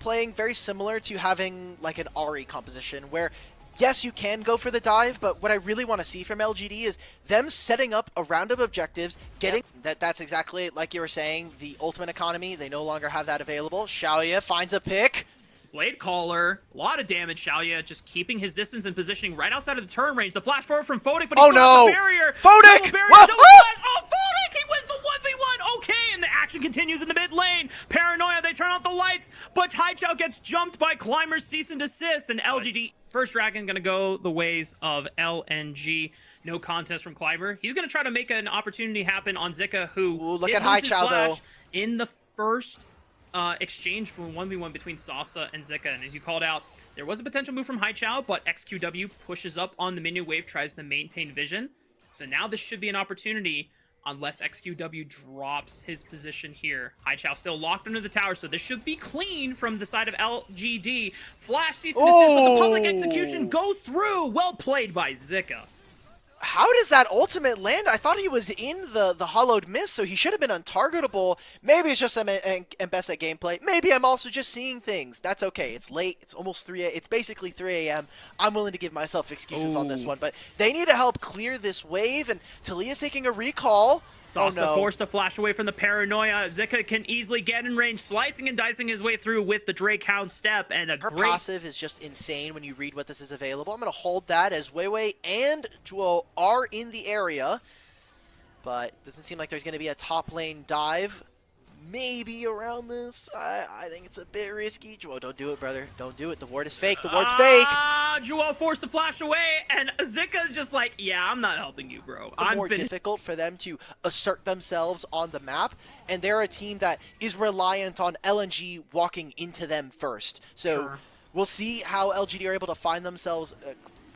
playing very similar to having like an Ari composition where yes, you can go for the dive, but what I really want to see from LGD is them setting up a round of objectives, getting that's exactly it. Like you were saying, the ultimate economy, they no longer have that available. Xiaoya finds a pick. Blade Caller, a lot of damage. Xiaoya just keeping his distance and positioning right outside of the turn range. The flash forward from Photic, but he still has a barrier. Photic! Double barrier, double flash. Oh, Photic! He wins the 1v1. Okay, and the action continues in the mid lane. Paranoia, they turn out the lights, but Haichao gets jumped by Climber's cease and desist, and LGD first dragon gonna go the ways of LNG. No contest from Climber. He's gonna try to make an opportunity happen on Zika, who look at Haichao though in the first exchange for 1v1 between Sasa and Zika. And as you called out, there was a potential move from Haichao, but XQW pushes up on the minion wave, tries to maintain vision. So now this should be an opportunity unless XQW drops his position here. Haichao still locked under the tower, so this should be clean from the side of LGD. Flash cease and desist, but the public execution goes through. Well played by Zika. How does that ultimate land? I thought he was in the hollowed mist, so he should have been untargetable. Maybe it's just some Mbessa gameplay. Maybe I'm also just seeing things. That's okay. It's late. It's almost 3 a.m. It's basically 3 a.m. I'm willing to give myself excuses on this one, but they need to help clear this wave, and Talia's taking a recall. Sasa forced to flash away from the Paranoia. Zika can easily get in range, slicing and dicing his way through with the Drake Hound step, and her passive is just insane when you read what this is available. I'm going to hold that as Weiwei and Jewel are in the area, but doesn't seem like there's going to be a top lane dive. Maybe around this. I think it's a bit risky. Jewel, don't do it, brother. Don't do it. The ward is fake. The ward's fake. Jewel forced to flash away, and Zika's just like, yeah, I'm not helping you, bro. I'm more difficult for them to assert themselves on the map, and they're a team that is reliant on LNG walking into them first. So we'll see how LGD are able to find themselves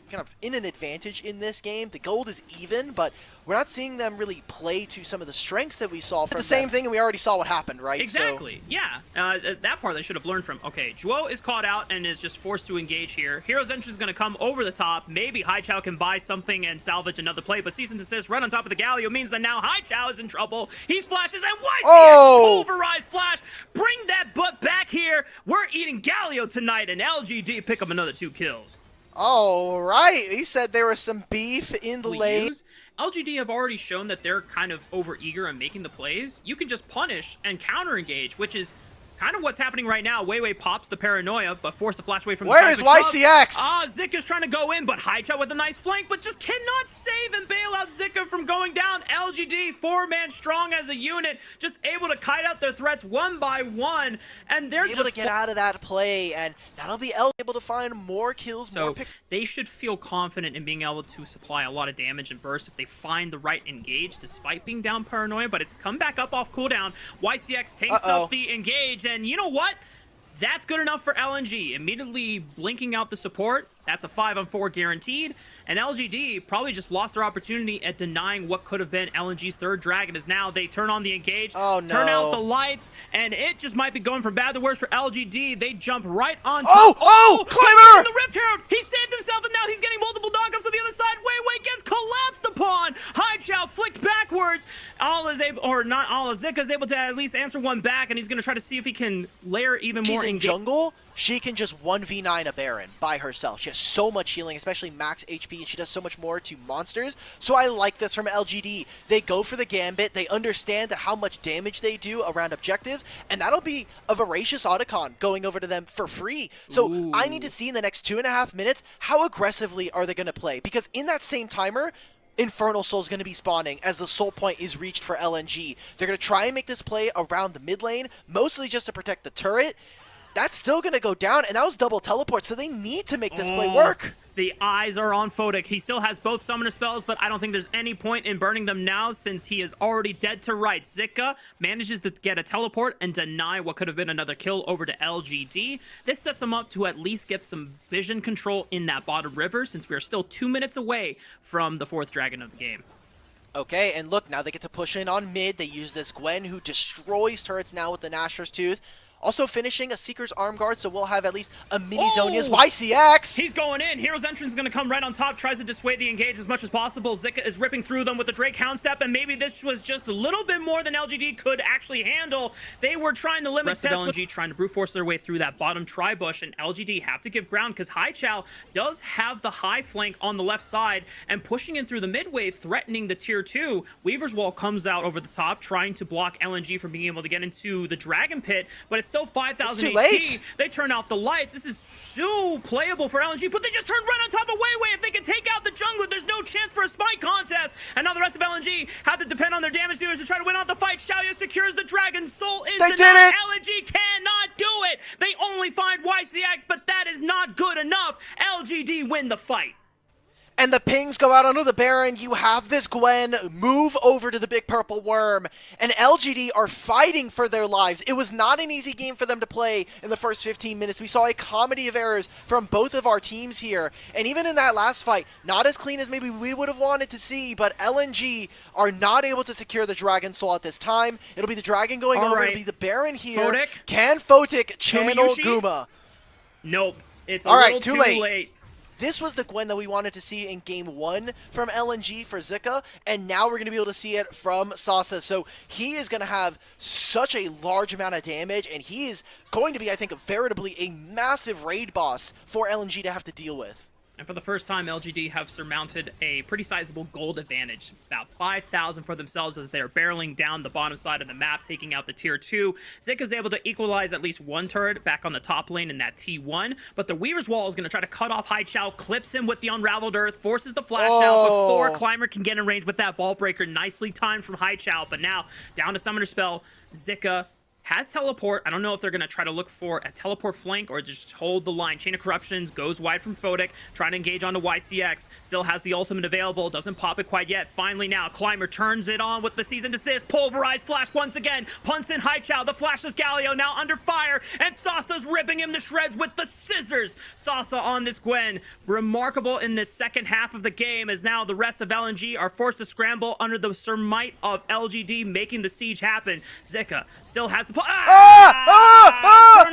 kind of in an advantage in this game. The gold is even, but we're not seeing them really play to some of the strengths that we saw from the same thing, and we already saw what happened, right? Exactly. So, yeah. That part they should have learned from. Okay, Juo is caught out and is just forced to engage here. Hero's Entrance is going to come over the top. Maybe Haichao can buy something and salvage another play, but cease and desist right on top of the Galio means that now Haichao is in trouble. He flashes, and YCX pulverized flash. Bring that butt back here. We're eating Galio tonight, and LGD pick up another 2 kills. All right, he said there was some beef in the lane. LGD have already shown that they're kind of over-eager in making the plays. You can just punish and counter-engage, which is kind of what's happening right now. Weiwei pops the Paranoia, but forced to flash away from the side. Where is YCX? Zika's trying to go in, but Haichao with a nice flank, but just cannot save and bail out Zika from going down. LGD, 4-man strong as a unit, just able to kite out their threats one by one, and they're able to get out of that play, and that'll be able to find more kills, more picks. They should feel confident in being able to supply a lot of damage and burst if they find the right engage, despite being down Paranoia, but it's come back up off cooldown. YCX takes up the engage, and you know what? That's good enough for LNG. Immediately blinking out the support. That's a 5-on-4 guaranteed. And LGD probably just lost their opportunity at denying what could have been LNG's 3rd dragon, as now they turn on the engage, turn out the lights, and it just might be going from bad to worse for LGD. They jump right on top. Climber! The Rift Herald! He saved himself, and now he's getting multiple knockups on the other side. Weiwei gets collapsed upon. Haichao flicked backwards. Zika's able to at least answer one back, and he's going to try to see if he can layer even more in jungle. She can just 1v9 a Baron by herself. She has so much healing, especially max HP, and she does so much more to monsters. So I like this from LGD. They go for the gambit. They understand that how much damage they do around objectives, and that'll be a voracious Otacon going over to them for free. So I need to see in the next 2.5 minutes how aggressively are they going to play, because in that same timer, Infernal Soul is going to be spawning as the soul point is reached for LNG. They're going to try and make this play around the mid lane, mostly just to protect the turret. That's still going to go down, and that was double teleport, so they need to make this play work. The eyes are on Photic. He still has both summoner spells, but I don't think there's any point in burning them now since he is already dead to rights. Zika manages to get a teleport and deny what could have been another kill over to LGD. This sets him up to at least get some vision control in that bottom river, since we are still 2 minutes away from the 4th dragon of the game. Okay, and look, now they get to push in on mid. They use this Gwen, who destroys turrets now with the Nashor's Tooth. Also finishing a Seeker's arm guard, so we'll have at least a mini Zonia's YCX. He's going in. Hero's entrance is going to come right on top, tries to dissuade the engage as much as possible. Zika is ripping through them with the Drake Hound Step, and maybe this was just a little bit more than LGD could actually handle. They were trying to limit rest of LNG, trying to brute force their way through that bottom tri-bush, and LGD have to give ground because Haichao does have the high flank on the left side and pushing in through the mid wave, threatening the tier 2. Weaver's Wall comes out over the top, trying to block LNG from being able to get into the Dragon Pit, but it's still 5,000 HP. Late. They turn out the lights. This is so playable for LNG, but they just turned right on top of Weiwei. If they can take out the jungler, there's no chance for a spike contest. And now the rest of LNG have to depend on their damage dealers to try to win out the fight. Xiaoya secures the dragon. Soul is denied. LNG cannot do it. They only find YCX, but that is not good enough. LGD win the fight. And the pings go out onto the Baron. You have this Gwen move over to the big purple worm. And LGD are fighting for their lives. It was not an easy game for them to play in the first 15 minutes. We saw a comedy of errors from both of our teams here. And even in that last fight, not as clean as maybe we would have wanted to see, but LNG are not able to secure the Dragon Soul at this time. It'll be the Dragon going over. It'll be the Baron here. Photic? Can Photic channel Guma? Nope. It's a little too late. This was the Gwen that we wanted to see in Game 1 from LNG for Zika, and now we're going to be able to see it from Sasa. So he is going to have such a large amount of damage, and he is going to be, I think, veritably a massive raid boss for LNG to have to deal with. And for the first time, LGD have surmounted a pretty sizable gold advantage, about 5,000 for themselves as they're barreling down the bottom side of the map, taking out the tier 2. Zik is able to equalize at least one turret back on the top lane in that T1, but the Weaver's Wall is going to try to cut off Haichao, clips him with the Unraveled Earth, forces the flash out before Climber can get in range with that ball breaker. Nicely timed from Haichao, but now down to Summoner Spell, Zika has teleport. I don't know if they're going to try to look for a teleport flank or just hold the line. Chain of Corruptions goes wide from Photic, trying to engage onto YCX. Still has the ultimate available. Doesn't pop it quite yet. Finally now, Climber turns it on with the Seasoned Assist. Pulverized Flash once again. Punts in Haichao. The Flashless Galio now under fire. And Sasa's ripping him to shreds with the scissors. Sasa on this Gwen. Remarkable in this second half of the game as now the rest of LNG are forced to scramble under the might of LGD, making the siege happen. Zika still has the... Turn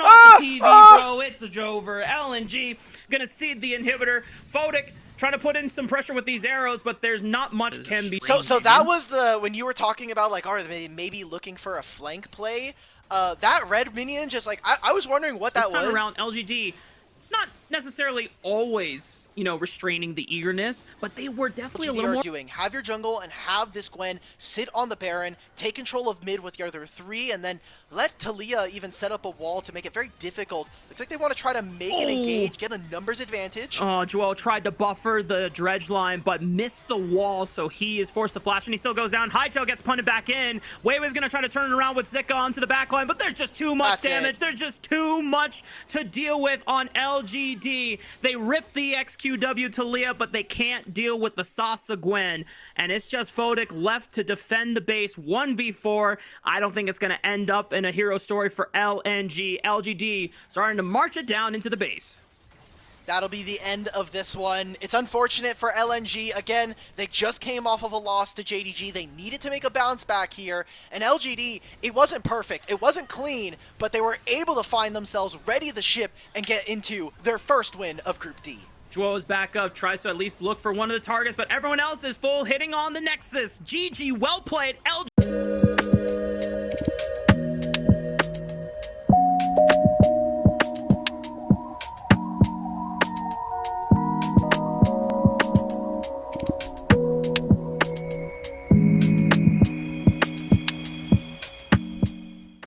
off the TV, bro. It's a Jover. LNG gonna seed the inhibitor. Photic trying to put in some pressure with these arrows, but there's not much can be. So that was the when you were talking about like, are they maybe looking for a flank play? That red minion just like I was wondering what that was. This time around, LGD not necessarily always, you know, restraining the eagerness, but they were definitely a little more doing. Have your jungle and have this Gwen sit on the Baron, take control of mid with the other 3, and then let Taliyah even set up a wall to make it very difficult. Looks like they want to try to make it engage, get a numbers advantage. Oh, Joel tried to buffer the dredge line, but missed the wall, so he is forced to flash, and he still goes down. Haichao gets punted back in. Weiwei's going to try to turn it around with Zika onto the back line, but there's just too much damage. There's just too much to deal with on LGD. They rip the XQW Taliyah, but they can't deal with the Sasa Gwen, and it's just Photic left to defend the base 1v4. I don't think it's going to end up in a hero story for LNG. LGD starting to march it down into the base. That'll be the end of this one. It's unfortunate for LNG. Again, they just came off of a loss to JDG. They needed to make a bounce back here. And LGD, it wasn't perfect. It wasn't clean, but they were able to find themselves ready the ship and get into their first win of Group D. Joel is back up, tries to at least look for one of the targets, but everyone else is full, hitting on the Nexus. GG, well played. LG